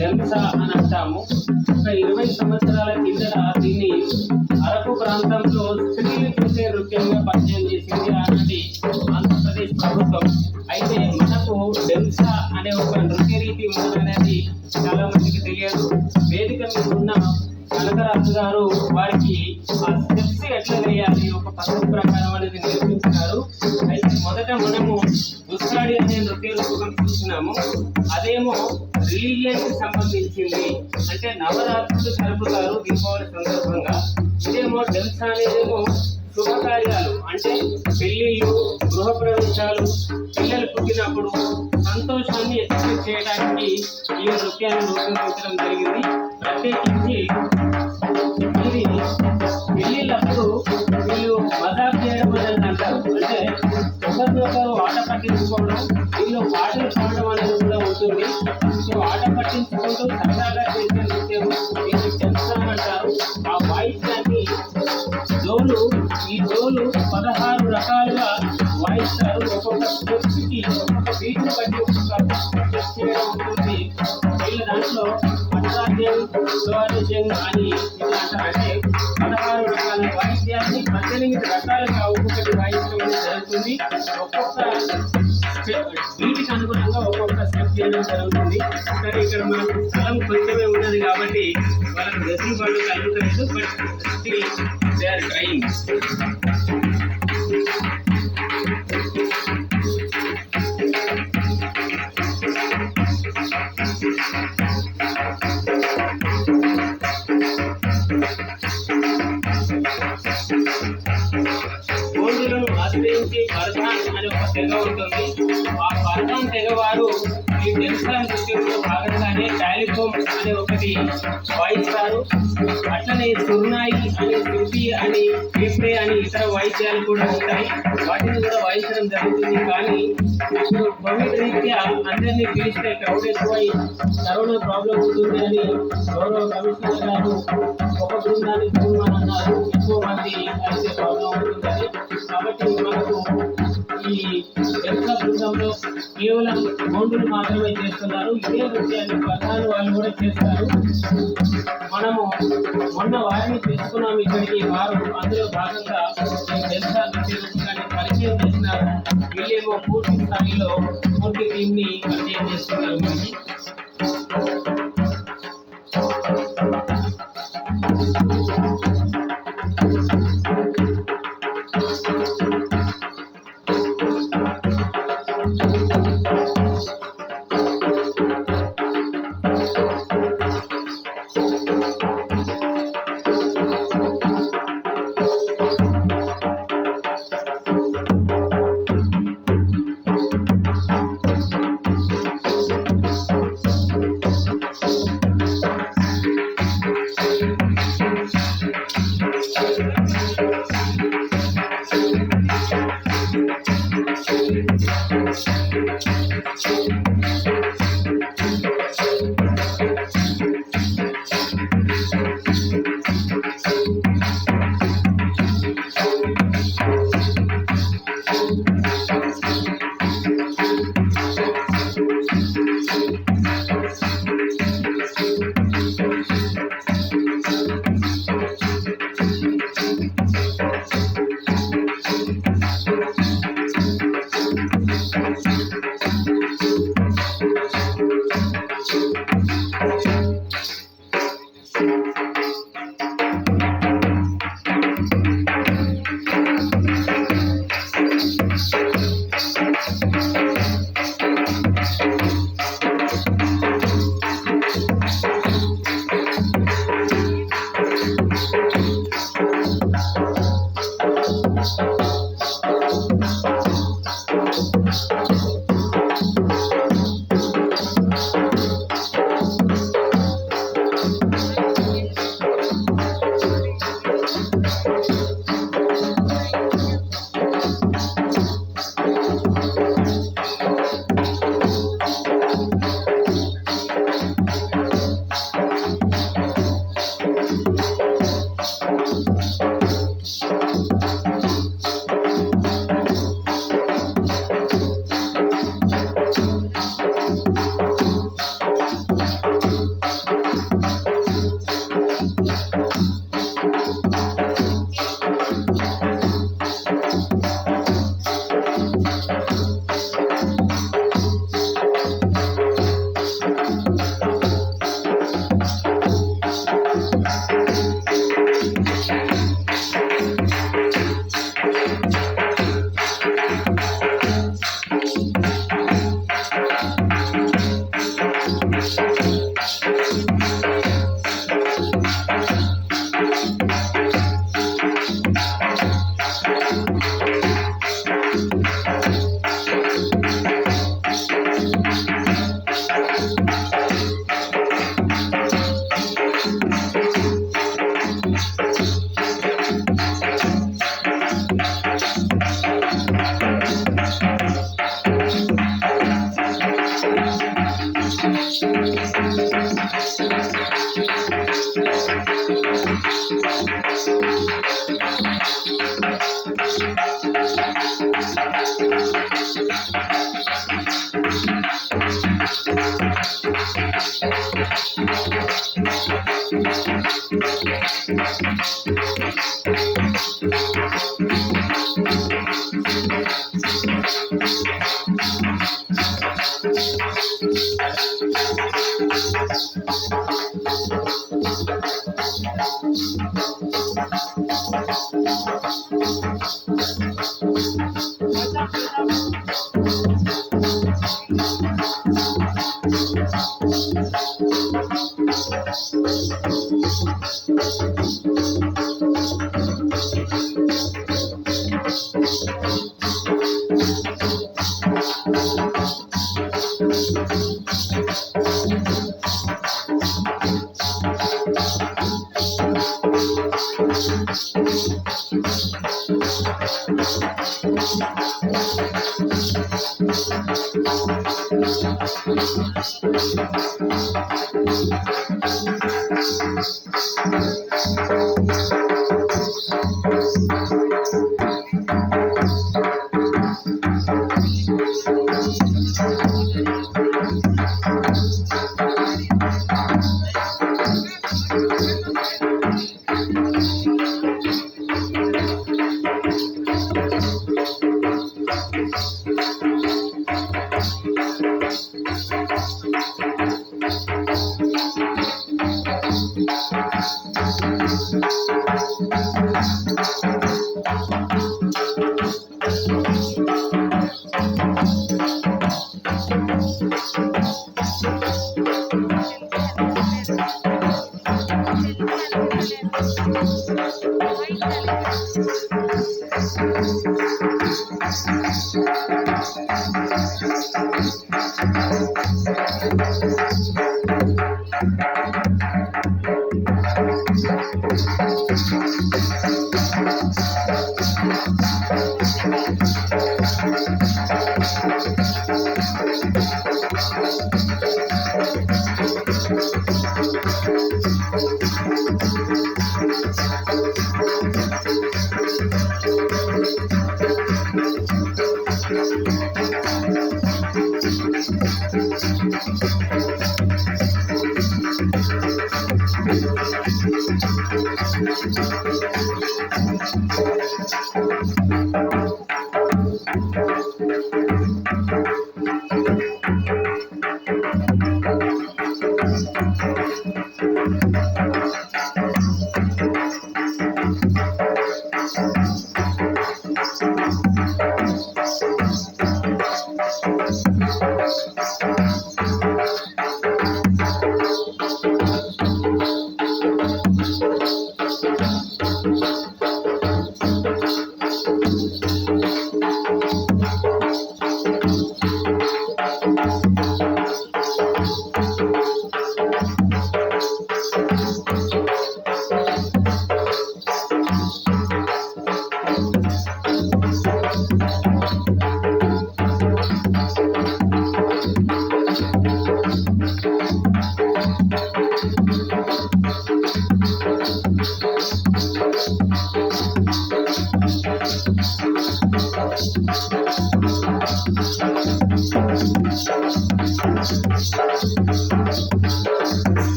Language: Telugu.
జల్సా అని అంటాము. ఒక 20 సంవత్సరాల కిందట దీన్ని అరకు ప్రాంతంలో స్త్రీలు చేసే నృత్యంగా పరిచయం చేసింది ఆనాటి ఆంధ్రప్రదేశ్ ప్రభుత్వం. అయితే మనకు జల్సా అనే ఒక నృత్య రీతి ఉన్నదనేది చాలా మందికి తెలియదు. వేదిక మీద ఉన్న కనకరాజు గారు వారికి ఆ స్టెప్స్ ఎట్లా వేయాలి ఒక పద్ధతి ప్రకారం అనేది నేర్పించినారు. అయితే మొదట మనము గుస్సాడి అనే నృత్య రూపకం చూసినాము. అదేమో రిలీజియన్ కి సంబంధించింది, అంటే నవరాత్రులు జరుపుతారు దీపావళి సందర్భంగా. ఇదేమో జల్సా అనేదేమో శుభకార్యాలు, అంటే పెళ్లిళ్ళు, గృహప్రవేశాలు, పిల్లలు పుట్టినప్పుడు సంతోషాన్ని ఎక్స్ప్రెస్ చేయడానికి ఈ నృత్యాన్ని రూపొందించడం జరిగింది. ప్రత్యేకించి ఇది పెళ్లిళ్ళప్పుడు వీళ్ళు మజాక్ చేయడం అనేది అంటారు. అంటే ఒకరినొకరు ఆట పట్టించుకోవడం, వీళ్ళు పాటలు పాడడం అనేది కూడా ఉంటుంది. సో ఆట పట్టించుకుంటూ సరదాగా చేసే నృత్యం దీన్ని జల్సా అంటారు. ఆ వాయిద్యాన్ని ఈ డోలు 16 రకాలుగా వాయిస్తారు. ఒక్కొక్క స్టెప్స్కి ఒక్కొక్క బీట్ని బట్టి ఒక్కొక్క స్టెప్ చేయడం ఉంటుంది. వీళ్ళ దాంట్లో అట్రాజ్యం అని ఇట్లా అంటే 16 రకాల వాయిద్యాన్ని 18 రకాలుగా ఒక్కొక్కటి వాయించడం అనేది జరుగుతుంది. ఒక్కొక్క వీటికి అనుగుణంగా ఒక్కొక్క స్టెప్ చేయడం జరుగుతుంది. సరే, ఇక్కడ మనకు స్థలం కొంచెమే ఉన్నది కాబట్టి వాళ్ళకి డ్రెస్సింగ్ వాళ్ళు కలుగుతలేదు. But still they are trying. గోండులను ఆశ్రయించి పరధాన్ అనే ఒక తెగ ఉంటుంది. ఆ పరధాన్ తెగవారు ఈ జల్సా నృత్యంలో భాగంగానే టాలిఫోమ్ అనే ఒకటి వాయిస్తారు. అట్లనే సుర్నాయి అని, శృతి అని, పీప్రే అని ఇతర వాయిద్యాలు కూడా ఉంటాయి. వాటిని కూడా వాయించడం జరుగుతుంది. కానీ ఇప్పుడు కోవిడ్ రీత్యా అందరినీ పిలిస్తే క్రౌడ్ ఎక్కువై కరోనా ప్రాబ్లం ఉంటుంది అని గౌరవ కమిషనర్ గారు ఒక బృందాన్ని చూడమన్నారు. ఎక్కువ మంది అయితే ప్రాబ్లం ఉంటుందని. కాబట్టి మనకు ఈ జల్సా బృందంలో కేవలం గోండులు మాత్రమే చేస్తున్నారు. ఇదే నృత్యాన్ని ప్రధాన వాళ్ళు కూడా చేస్తారు. మనము మొన్న వారిని తీసుకున్నాం ఇక్కడికి. వారు అందులో భాగంగా ఈ జల్సా నృత్యాన్ని పరిచయం చేసినారు. వీళ్ళేమో పూర్తి స్థాయిలో పూర్తి టీంని పరిచయం చేస్తున్నారు. మనకి